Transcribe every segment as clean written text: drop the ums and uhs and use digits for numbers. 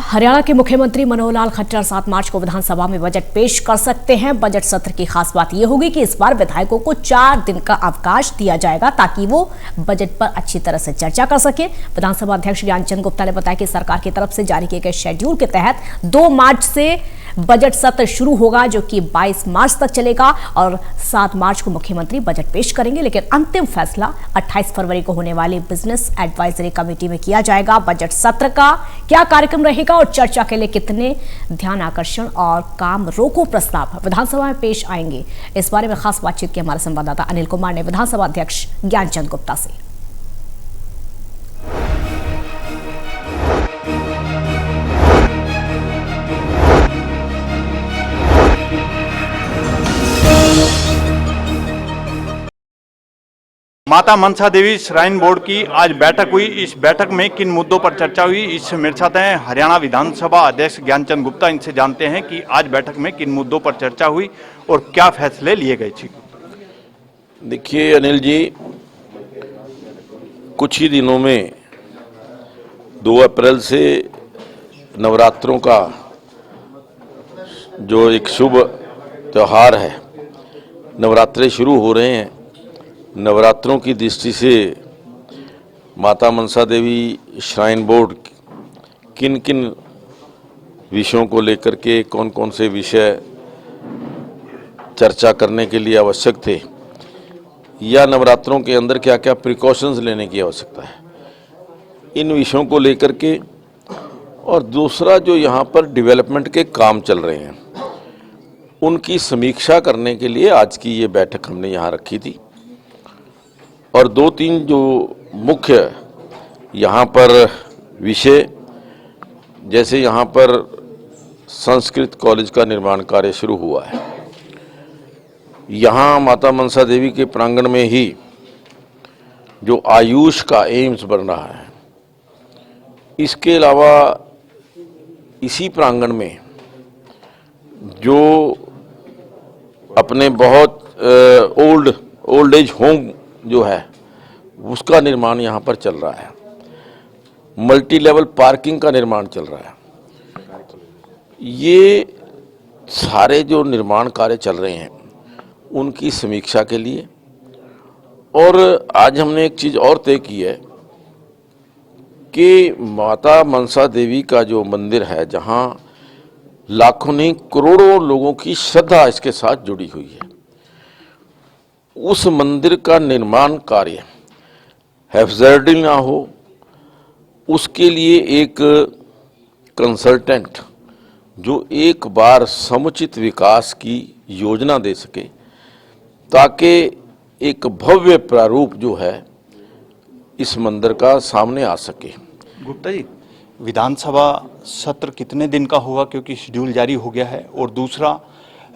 हरियाणा के मुख्यमंत्री मनोहर लाल खट्टर 7 मार्च को विधानसभा में बजट पेश कर सकते हैं। बजट सत्र की खास बात यह होगी कि इस बार विधायकों को 4 दिन का अवकाश दिया जाएगा ताकि वो बजट पर अच्छी तरह से चर्चा कर सके। विधानसभा अध्यक्ष ज्ञानचंद गुप्ता ने बताया कि सरकार की तरफ से जारी किए गए शेड्यूल के तहत 2 मार्च से बजट सत्र शुरू होगा, जो कि 22 मार्च तक चलेगा और 7 मार्च को मुख्यमंत्री बजट पेश करेंगे। लेकिन अंतिम फैसला 28 फरवरी को होने वाली बिजनेस एडवाइजरी कमेटी में किया जाएगा। बजट सत्र का क्या कार्यक्रम रहेगा और चर्चा के लिए कितने ध्यान आकर्षण और काम रोको प्रस्ताव विधानसभा में पेश आएंगे, इस बारे में खास बातचीत की हमारे संवाददाता अनिल कुमार ने विधानसभा अध्यक्ष ज्ञानचंद गुप्ता से। माता मनसा देवी श्राइन बोर्ड की आज बैठक हुई। इस बैठक में किन मुद्दों पर चर्चा हुई, इससे मेरे साथ हैं हरियाणा विधानसभा अध्यक्ष ज्ञानचंद गुप्ता। इनसे जानते हैं कि आज बैठक में किन मुद्दों पर चर्चा हुई और क्या फैसले लिए गए। देखिए अनिल जी, कुछ ही दिनों में 2 अप्रैल से नवरात्रों का जो एक शुभ त्यौहार है, नवरात्रे शुरू हो रहे हैं। नवरात्रों की दृष्टि से माता मनसा देवी श्राइन बोर्ड किन किन विषयों को लेकर के कौन कौन से विषय चर्चा करने के लिए आवश्यक थे, या नवरात्रों के अंदर क्या क्या प्रिकॉशंस लेने की आवश्यकता है, इन विषयों को लेकर के, और दूसरा जो यहाँ पर डेवलपमेंट के काम चल रहे हैं उनकी समीक्षा करने के लिए आज की ये बैठक हमने यहाँ रखी थी। और 2-3 जो मुख्य यहाँ पर विषय, जैसे यहाँ पर संस्कृत कॉलेज का निर्माण कार्य शुरू हुआ है, यहाँ माता मनसा देवी के प्रांगण में ही जो आयुष का एम्स बन रहा है, इसके अलावा इसी प्रांगण में जो अपने बहुत ओल्ड एज होम जो है उसका निर्माण यहाँ पर चल रहा है, मल्टी लेवल पार्किंग का निर्माण चल रहा है। ये सारे जो निर्माण कार्य चल रहे हैं उनकी समीक्षा के लिए। और आज हमने एक चीज़ और तय की है कि माता मनसा देवी का जो मंदिर है, जहाँ लाखों नहीं करोड़ों लोगों की श्रद्धा इसके साथ जुड़ी हुई है, उस मंदिर का निर्माण कार्य हैफजर्डी ना हो, उसके लिए एक कंसल्टेंट जो एक बार समुचित विकास की योजना दे सके, ताकि एक भव्य प्रारूप जो है इस मंदिर का सामने आ सके। गुप्ता जी, विधानसभा सत्र कितने दिन का होगा, क्योंकि शेड्यूल जारी हो गया है, और दूसरा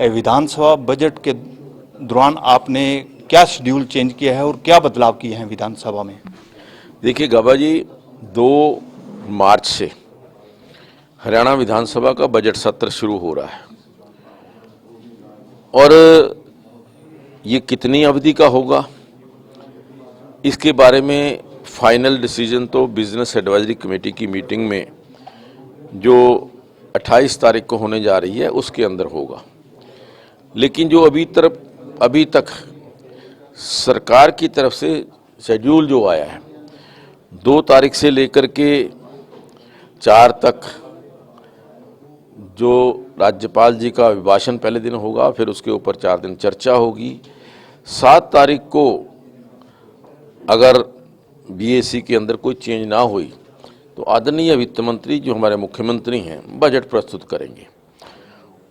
विधानसभा बजट के दौरान आपने क्या शेड्यूल चेंज किया है और क्या बदलाव किए हैं विधानसभा में? देखिए गाबा जी, 2 मार्च से हरियाणा विधानसभा का बजट सत्र शुरू हो रहा है, और ये कितनी अवधि का होगा इसके बारे में फाइनल डिसीजन तो बिजनेस एडवाइजरी कमेटी की मीटिंग में जो 28 तारीख को होने जा रही है उसके अंदर होगा। लेकिन जो अभी तक सरकार की तरफ से शेड्यूल जो आया है, 2 तारीख से लेकर के 4 तक जो राज्यपाल जी का अभिभाषण पहले दिन होगा, फिर उसके ऊपर 4 दिन चर्चा होगी। 7 तारीख को अगर बीएसी के अंदर कोई चेंज ना हुई तो आदरणीय वित्त मंत्री जो हमारे मुख्यमंत्री हैं बजट प्रस्तुत करेंगे।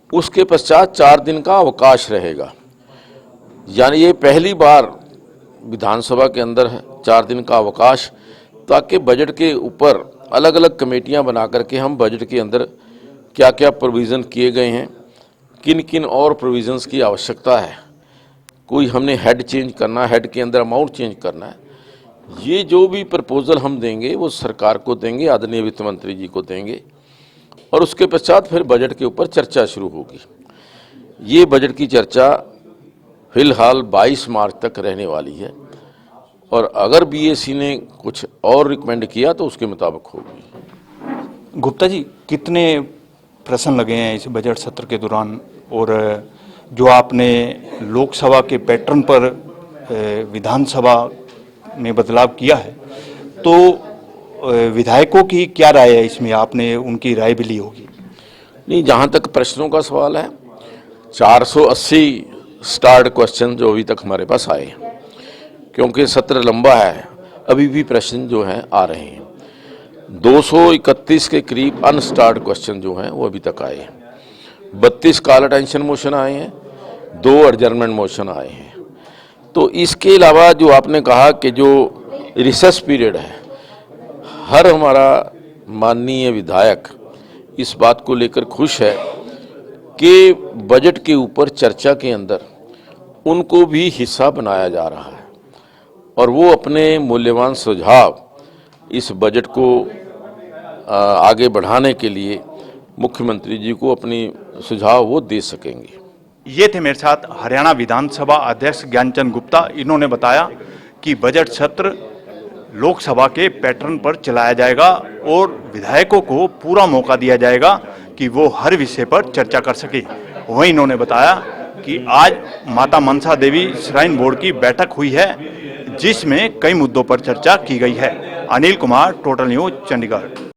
उसके पश्चात 4 दिन का अवकाश रहेगा, यानी ये पहली बार विधानसभा के अंदर है 4 दिन का अवकाश, ताकि बजट के ऊपर अलग अलग कमेटियां बना करके हम बजट के अंदर क्या क्या प्रोविज़न किए गए हैं, किन किन और प्रोविज़न्स की आवश्यकता है, कोई हमने हेड चेंज करना है, हेड के अंदर अमाउंट चेंज करना है, ये जो भी प्रपोजल हम देंगे वो सरकार को देंगे, आदरणीय वित्त मंत्री जी को देंगे, और उसके पश्चात फिर बजट के ऊपर चर्चा शुरू होगी। ये बजट की चर्चा फिलहाल 22 मार्च तक रहने वाली है, और अगर बीएसी ने कुछ और रिकमेंड किया तो उसके मुताबिक होगी। गुप्ता जी, कितने प्रश्न लगे हैं इस बजट सत्र के दौरान, और जो आपने लोकसभा के पैटर्न पर विधानसभा में बदलाव किया है, तो विधायकों की क्या राय है इसमें? आपने उनकी राय भी ली होगी। नहीं, जहाँ तक प्रश्नों का सवाल है, 480 स्टार्ड क्वेश्चन जो अभी तक हमारे पास आए हैं, क्योंकि सत्र लंबा है, अभी भी प्रश्न जो हैं आ रहे हैं। 231 के करीब अनस्टार्ड क्वेश्चन जो हैं वो अभी तक आए हैं। 32 कॉल अटेंशन मोशन आए हैं, 2 एडजर्नमेंट मोशन आए हैं। तो इसके अलावा जो आपने कहा कि जो रिसेस पीरियड है, हर हमारा माननीय विधायक इस बात को लेकर खुश है कि बजट के ऊपर चर्चा के अंदर उनको भी हिस्सा बनाया जा रहा है और वो अपने मूल्यवान सुझाव इस बजट को आगे बढ़ाने के लिए मुख्यमंत्री जी को अपनी सुझाव वो दे सकेंगे। ये थे मेरे साथ हरियाणा विधानसभा अध्यक्ष ज्ञानचंद गुप्ता। इन्होंने बताया कि बजट सत्र लोकसभा के पैटर्न पर चलाया जाएगा और विधायकों को पूरा मौका दिया जाएगा कि वो हर विषय पर चर्चा कर सके। वहीं इन्होंने बताया कि आज माता मनसा देवी श्राइन बोर्ड की बैठक हुई है, जिसमें कई मुद्दों पर चर्चा की गई है। Anil Kumar, total news, Chandigarh.